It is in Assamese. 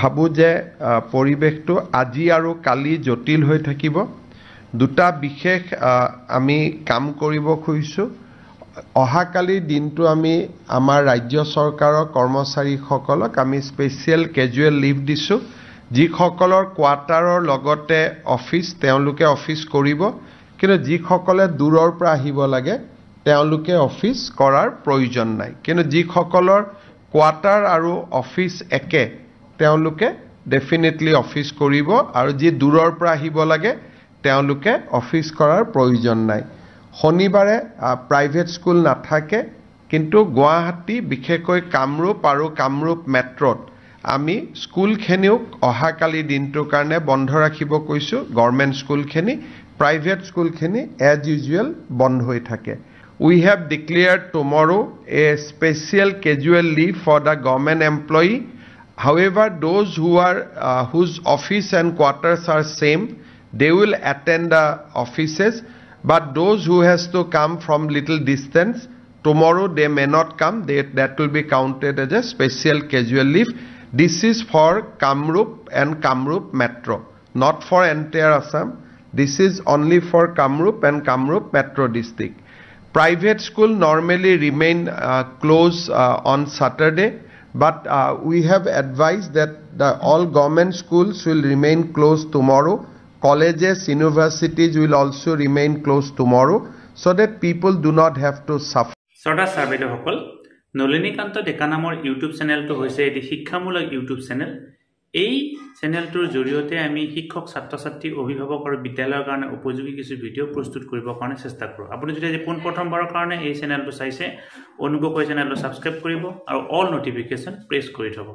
ভাবো যে পৰিবেশটো আজি আৰু কালি জটিল হৈ থাকিব দুটা বিশেষ আমি কাম কৰিব খুজিছো অহাকালি দিনটো আমি আমাৰ ৰাজ্য চৰকাৰৰ কৰ্মচাৰীসকলক আমি স্পেশাল ক্যাজুয়াল লিভ দিছো যিসকলৰ কোৱাৰ্টাৰৰ লগতে অফিস তেওঁলোকে অফিস কৰিব কিন্তু যিসকলে দূৰৰ পৰা আহিব লাগে তেওঁলোকে অফিস কৰাৰ প্ৰয়োজন নাই কিন্তু যিসকলৰ কোৱাৰ্টাৰ আৰু অফিস একে তেওঁলোকে ডেফিনেটলি অফিস কৰিব আৰু যি দূৰৰ পৰা আহিব লাগে তেওঁলোকে অফিস কৰাৰ প্ৰয়োজন নাই শনিবাৰে প্ৰাইভেট স্কুল নাথাকে কিন্তু গুৱাহাটী বিশেষকৈ কামৰূপ আৰু কামৰূপ মেট্ৰত আমি স্কুলখেনিও অহাকালি দিনটোৰ কাৰণে বন্ধ ৰাখিব কৈছো গভৰ্নমেন্ট স্কুলখেনি প্ৰাইভেট স্কুলখেনি এজ ইউজুৱেল বন্ধ হৈ থাকে We have declared tomorrow a special casual leave for the government employee. However, those who are whose office and quarters are same, they will attend the offices. But those who has to come from little distance, tomorrow they may not come. That will be counted as a special casual leave. This is for Kamrup and Kamrup Metro, not for entire Assam. This is only for Kamrup and Kamrup Metro district. Private school normally remain closed on Saturday, but we have advised that all government schools will remain closed tomorrow. Colleges, universities will also remain closed tomorrow, so that people do not have to suffer. Soda Sabedo Hokol, Nolinikanto Dekanamor YouTube channel to Hose, the Hikamula YouTube channel. এই চ্যানেলটোৰ জৰিয়তে আমি শিক্ষক ছাত্ৰ-ছাত্ৰী অভিভাৱক আৰু বিদ্যালয়ৰ কাৰণে উপযোগী কিছু ভিডিঅ' প্ৰস্তুত কৰিবৰ কাৰণে চেষ্টা কৰোঁ আপুনি যদি প্ৰথমবাৰৰ কাৰণে এই চ্যানেলটো চাইছে অনুগ্ৰহ কৰি চ্যানেলটো সাবস্ক্ৰাইব কৰিব আৰু অল নটিফিকেশন প্ৰেছ কৰি থব